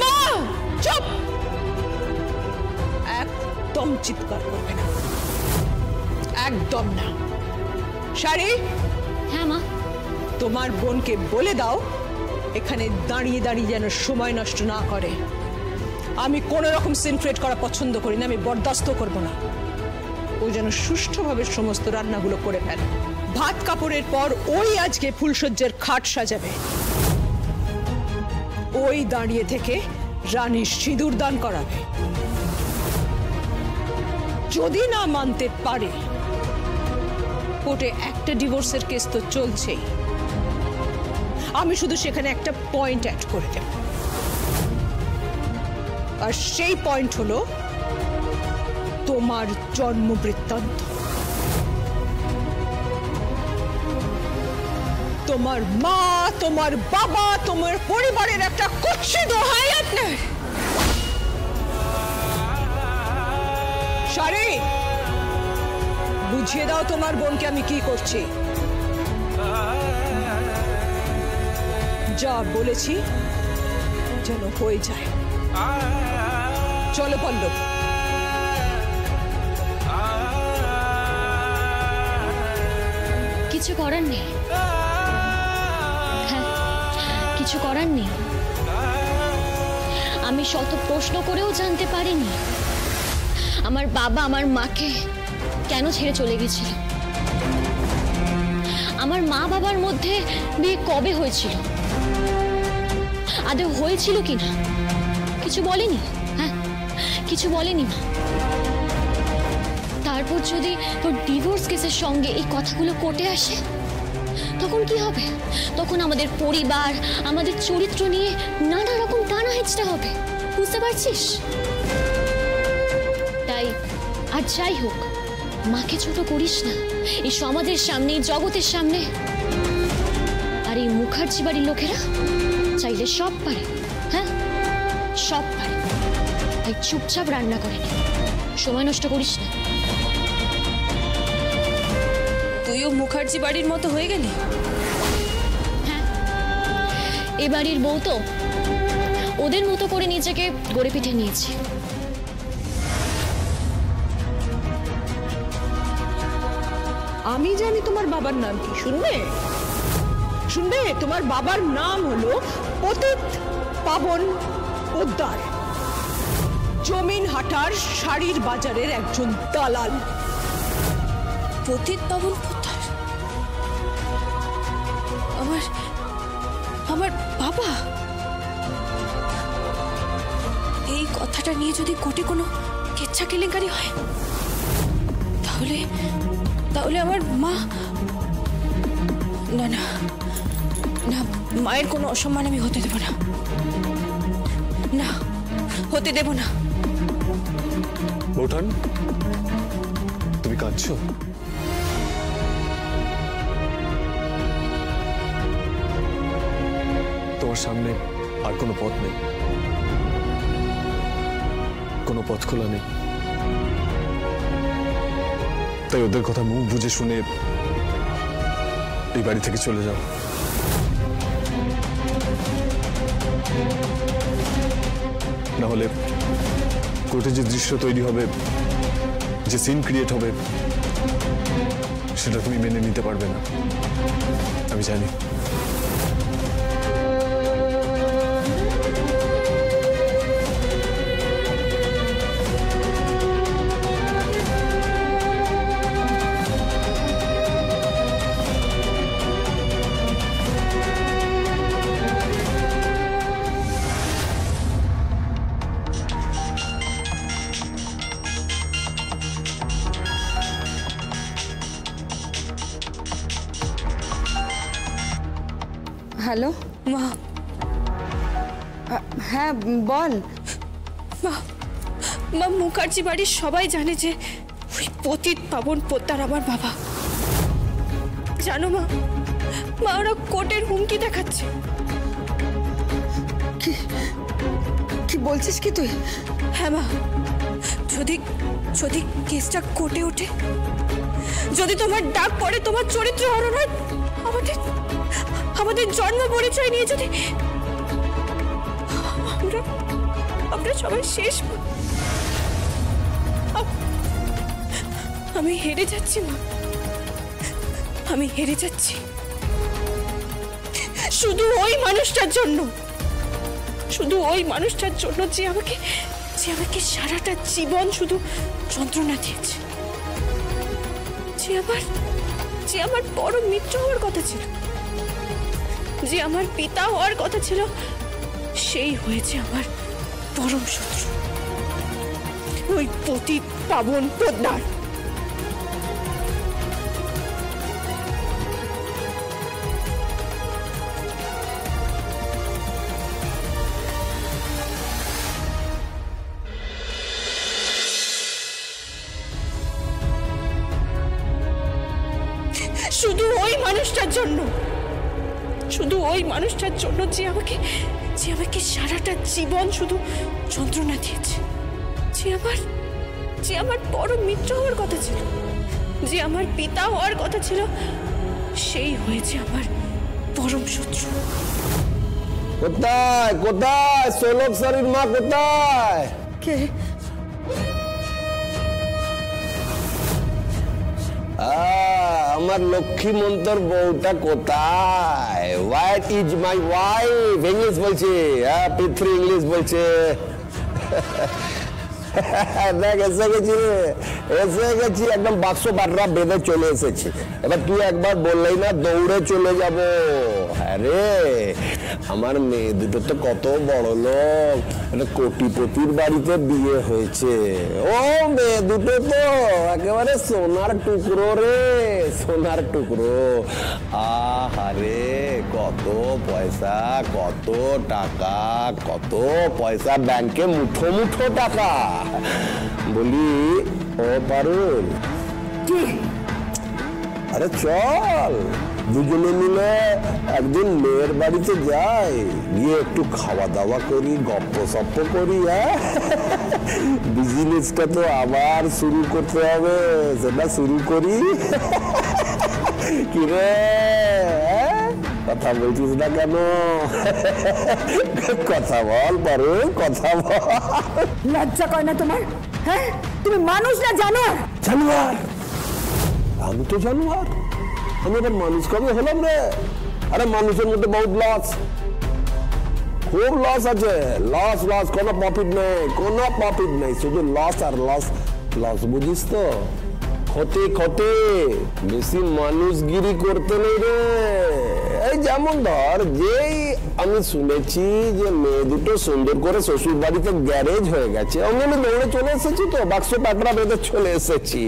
মা চুপ, একদম চিৎকার করবে না, একদম না। শাড়ি। হ্যাঁ মা। তোমার বোনকে বলে দাও এখানে দাঁড়িয়ে দাঁড়িয়ে যেন সময় নষ্ট না করে। আমি কোনো রকম সিন ক্রিয়েট করা পছন্দ করি না, আমি বরদাস্ত করব না। ও যেন সুষ্ঠুভাবে সমস্ত রান্নাগুলো করে ফেলে। ভাত কাপড়ের পর ওই আজকে ফুলসজ্জার খাট সাজাবে, ওই দাঁড়িয়ে থেকে রানীর সিঁদুর দান করাবে। যদি না মানতে পারে, কোর্টে একটা ডিভোর্সের কেস তো চলছেই, আমি শুধু সেখানে একটা পয়েন্ট অ্যাড করে দেব, আর সেই পয়েন্ট হলো তোমার জন্ম বৃত্তান্ত। তোমার মা, তোমার বাবা, তোমার পরিবারের একটা কুৎসিত দোহাই আপনার। শাড়ি, বুঝিয়ে দাও তোমার বোনকে আমি কি করছি। যা বলেছি যেন হয়ে যায়। চলো পল্লব। কিছু করার নেই, হ্যাঁ কিছু করার নেই। আমি শত প্রশ্ন করেও জানতে পারিনি আমার বাবা আমার মাকে কেন ছেড়ে চলে গেছিল। আমার মা বাবার মধ্যে বিয়ে কবে হয়েছিল, আদৌ হয়েছিল কিনা কিছু বলেনি। হ্যাঁ কিছু বলেনি মা। তারপর যদি তোর ডিভোর্স কেসের সঙ্গে এই কথাগুলো কোর্টে আসে তখন কি হবে? তখন আমাদের পরিবার, আমাদের চরিত্র নিয়ে নানা রকম টানা হেঁচড়া হবে, বুঝতে পারছিস? তাই আর যাই হোক, মাকে ছোট করিস না এই সমাজের সামনে, জগতের সামনে। আর এই মুখার্জি বাড়ির লোকেরা চাইলে সব পারে, হ্যাঁ সব পারে। তাই চুপচাপ রান্না করে নে, সময় নষ্ট করিস না। তুইও মুখার্জি বাড়ির মতো হয়ে গেলি? হ্যাঁ, এ বাড়ির বউ তো ওদের মতো করে নিজেকে গড়ে পিঠে নিয়েছি। আমি জানি তোমার বাবার নাম কি, শুনবে? শুনবে? তোমার বাবার নাম হলো পতিত পাবন পোদ্দার, জমিন হাটার শাড়ির বাজারের একজন দালাল। পতিত পাবন পোদ্দার? আমার বাবা? এই কথাটা নিয়ে যদি কোর্টে কোনো কেচ্ছা কেলেঙ্কারি হয় তাহলে আমার মা, না না না, মায়ের কোনো অসম্মান আমি হতে দেব না, না হতে দেব না। বৌঠান, তুমি কাঁদছো? তোমার সামনে আর কোনো পথ নেই, কোনো পথ খোলা নেই। তাই ওদের কথা মুখ বুঝে শুনে এই বাড়ি থেকে চলে যাও। না হলে কোর্টে যে দৃশ্য তৈরি হবে, যে সিন ক্রিয়েট হবে, সেটা তুমি মেনে নিতে পারবে না, আমি জানি। হ্যালো মা। হ্যাঁ বল মা। মুখার্জি বাড়ির সবাই জানে যে ওই পতিত পাবন পোদ্দার আমার বাবা। জানো মা, ওরা কোর্টের হুমকি দেখাচ্ছে। কি বলছিস কি তুই? হ্যাঁ মা, যদি কেসটা কোর্টে ওঠে, যদি তোমার ডাক পড়ে, তোমার চরিত্র হরণ হয়, আমাদের জন্ম পরিচয় নিয়ে যদি আমরা সবাই শেষ মা। আমি হেরে যাচ্ছি মা, আমি হেরে যাচ্ছি শুধু ওই মানুষটার জন্য, শুধু ওই মানুষটার জন্য যে আমাকে সারাটা জীবন শুধু যন্ত্রণা দিয়েছে, যে আমার বড় মিত্র হওয়ার কথা ছিল, যে আমার পিতা হওয়ার কথা ছিল, সেই হয়েছে আমার পরম শত্রু, ওই পতিত পাবন পোদ্দার। শুধু ওই মানুষটার জন্য, শুধু ওই মানুষটার জন্য যে আমাকে সারাটা জীবন শুধু যন্ত্রণা দিয়েছে, যে আমার বড় মিত্র হওয়ার কথা ছিল, যে আমার পিতা হওয়ার কথা ছিল, সেই হয়েছে আমার পরম শত্রু। কোথায় কোথায় সোলক স্যারের মা কোথায়? কে? আমার লক্ষ্মী মন্তর বউটা কোথায়? What is my wife? English বলছে, পৃথ্বী ইংলিশ বলছে। দেখ এসে গেছি রে, এসে গেছি, একদম বাক্স বাটরা বেঁধে চলে এসেছি। এবার তুই একবার বললেই না দৌড়ে চলে যাব। আরে আমার মেয়ে দুটো তো কত বড় লোক, একটা কোটিপতির বাড়িতে বিয়ে হয়েছে। ও মেয়ে দুটো তো একেবারে সোনার টুকরো রে, সোনার টুকরো। আহারে কত পয়সা, কত টাকা, কত পয়সা ব্যাংকে, মুঠো মুঠো টাকা। বলি ও পারুল, আরে চল দুজনে মিলে একদিন মেয়ের বাড়িতে যাই, গিয়ে একটু খাওয়া দাওয়া করি, গপ্প সপ্প করি। হ্যাঁ, বিজনেসটা তো আবার শুরু করতে হবে, সেটা শুরু করি। কিরে কথা বলছিস না কেন? কথা বল পারুল, কথা বল। লজ্জা করে না তোমার? হ্যাঁ, তুমি মানুষ না জানোয়ার? জানোয়ার? আমি তো জানোয়ার, আমি এবার মানুষ কবে হলাম রে? আরে মানুষের মধ্যে বহুত লস, খুব লস আছে। লস লস, কোনো প্রফিট নেই, কোনো প্রফিট নেই, শুধু লস আর লস। লস বুঝিস তো? ক্ষতি ক্ষতি, বেশি মানুষগিরি করতে নেই রে। এই যেমন ধর, যেই আমি শুনেছি যে মেয়ে দুটো সুন্দর করে শ্বশুর বাড়িতে গ্যারেজ হয়ে গেছে, আমি দৌড়ে চলে এসেছি, তো বাক্স পাটরা বেঁধে চলে এসেছি।